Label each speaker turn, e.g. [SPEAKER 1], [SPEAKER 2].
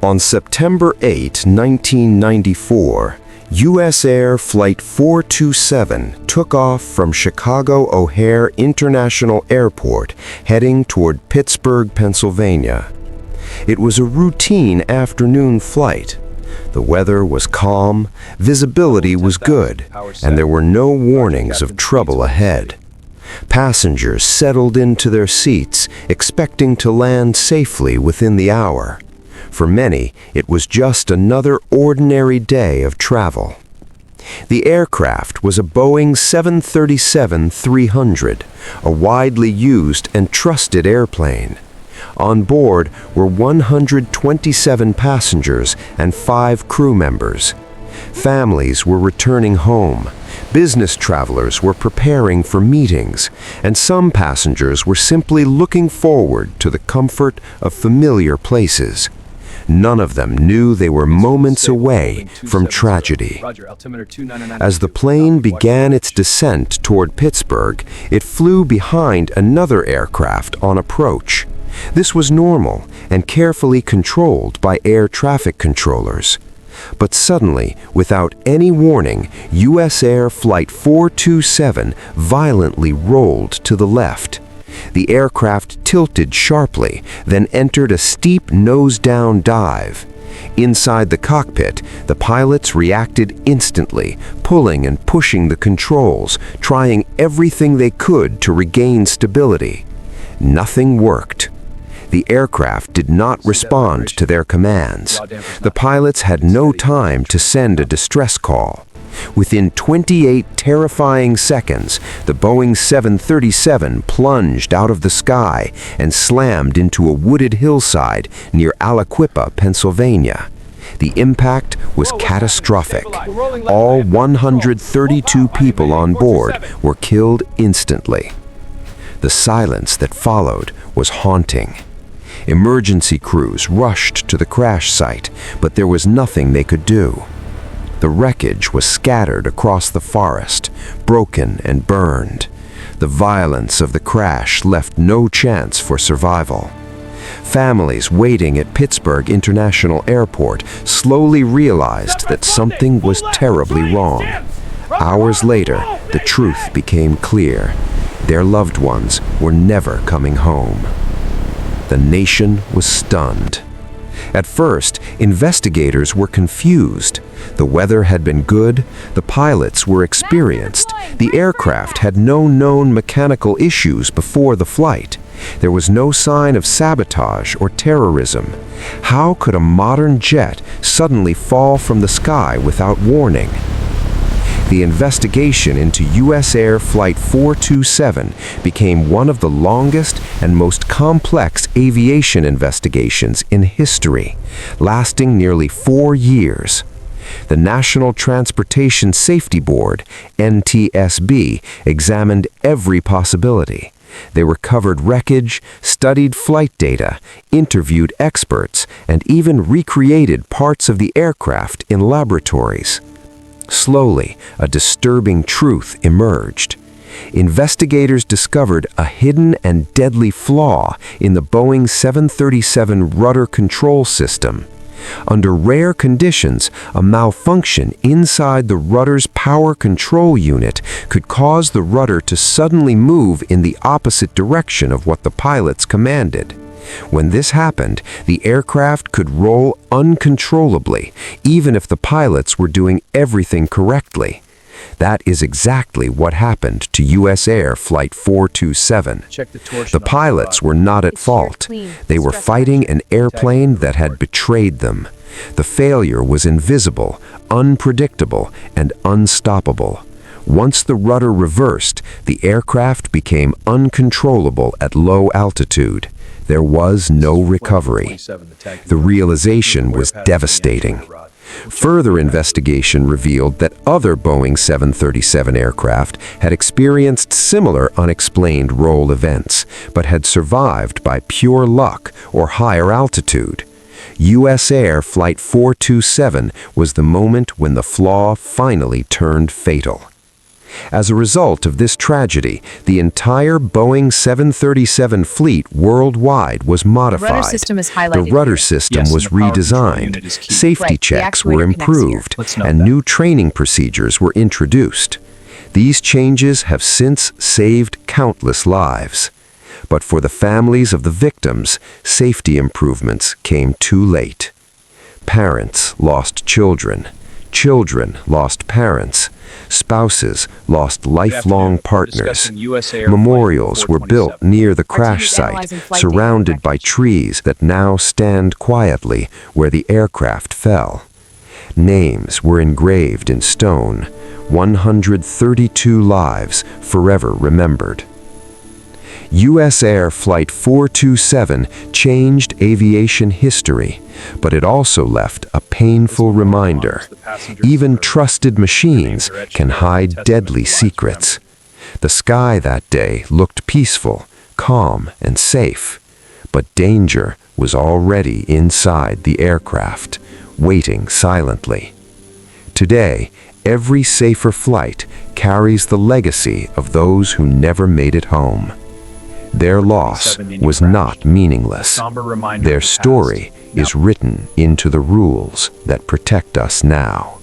[SPEAKER 1] On September 8, 1994, USAir Flight 427 took off from Chicago O'Hare International Airport, heading toward Pittsburgh, Pennsylvania. It was a routine afternoon flight. The weather was calm, visibility was good, and there were no warnings of trouble ahead. Passengers settled into their seats, expecting to land safely within the hour. For many, it was just another ordinary day of travel. The aircraft was a Boeing 737-300, a widely used and trusted airplane. On board were 127 passengers and 5 crew members. Families were returning home. Business travelers were preparing for meetings, and some passengers were simply looking forward to the comfort of familiar places. None of them knew they were moments away from tragedy. As the plane began its descent toward Pittsburgh, it flew behind another aircraft on approach. This was normal and carefully controlled by air traffic controllers. But suddenly, without any warning, USAir Flight 427 violently rolled to the left. The aircraft tilted sharply, then entered a steep nose-down dive. Inside the cockpit, the pilots reacted instantly, pulling and pushing the controls, trying everything they could to regain stability. Nothing worked. The aircraft did not respond to their commands. The pilots had no time to send a distress call. Within 28 terrifying seconds, the Boeing 737 plunged out of the sky and slammed into a wooded hillside near Aliquippa, Pennsylvania. The impact was catastrophic. All 132 people on board were killed instantly. The silence that followed was haunting. Emergency crews rushed to the crash site, but there was nothing they could do. The wreckage was scattered across the forest, broken and burned. The violence of the crash left no chance for survival. Families waiting at Pittsburgh International Airport slowly realized that something was terribly wrong. Hours later, the truth became clear. Their loved ones were never coming home. The nation was stunned. At first, investigators were confused. The weather had been good, the pilots were experienced, the aircraft had no known mechanical issues before the flight. There was no sign of sabotage or terrorism. How could a modern jet suddenly fall from the sky without warning? The investigation into USAir Flight 427 became one of the longest and most complex aviation investigations in history, lasting nearly 4 years. The National Transportation Safety Board, NTSB, examined every possibility. They recovered wreckage, studied flight data, interviewed experts, and even recreated parts of the aircraft in laboratories. Slowly, a disturbing truth emerged. Investigators discovered a hidden and deadly flaw in the Boeing 737 rudder control system. Under rare conditions, a malfunction inside the rudder's power control unit could cause the rudder to suddenly move in the opposite direction of what the pilots commanded. When this happened, the aircraft could roll uncontrollably, even if the pilots were doing everything correctly. That is exactly what happened to USAir Flight 427. The pilots were not at fault. They were fighting an airplane that had betrayed them. The failure was invisible, unpredictable, and unstoppable. Once the rudder reversed, the aircraft became uncontrollable at low altitude. There was no recovery. The realization was devastating. Further investigation revealed that other Boeing 737 aircraft had experienced similar unexplained roll events, but had survived by pure luck or higher altitude. USAir Flight 427 was the moment when the flaw finally turned fatal. As a result of this tragedy, the entire Boeing 737 fleet worldwide was modified.
[SPEAKER 2] The rudder system is highlighted
[SPEAKER 1] The rudder
[SPEAKER 2] here.
[SPEAKER 1] system
[SPEAKER 3] Yes,
[SPEAKER 1] was
[SPEAKER 3] and the power control
[SPEAKER 1] redesigned,
[SPEAKER 3] unit is key.
[SPEAKER 1] safety
[SPEAKER 2] Right, the
[SPEAKER 1] checks were
[SPEAKER 2] actuator connects here.
[SPEAKER 1] improved,
[SPEAKER 3] Let's note
[SPEAKER 1] and
[SPEAKER 3] that.
[SPEAKER 1] new training procedures were introduced. These changes have since saved countless lives. But for the families of the victims, safety improvements came too late. Parents lost children. Children lost parents. Spouses lost lifelong partners. Memorials were built near the crash site, surrounded by trees that now stand quietly where the aircraft fell. Names were engraved in stone, 132 lives forever remembered. USAir Flight 427 changed aviation history, but it also left a painful reminder. Even trusted machines can hide deadly secrets. The sky that day looked peaceful, calm, and safe, but danger was already inside the aircraft, waiting silently. Today, every safer flight carries the legacy of those who never made it home. Their loss was not meaningless. Their story is written into the rules that protect us now.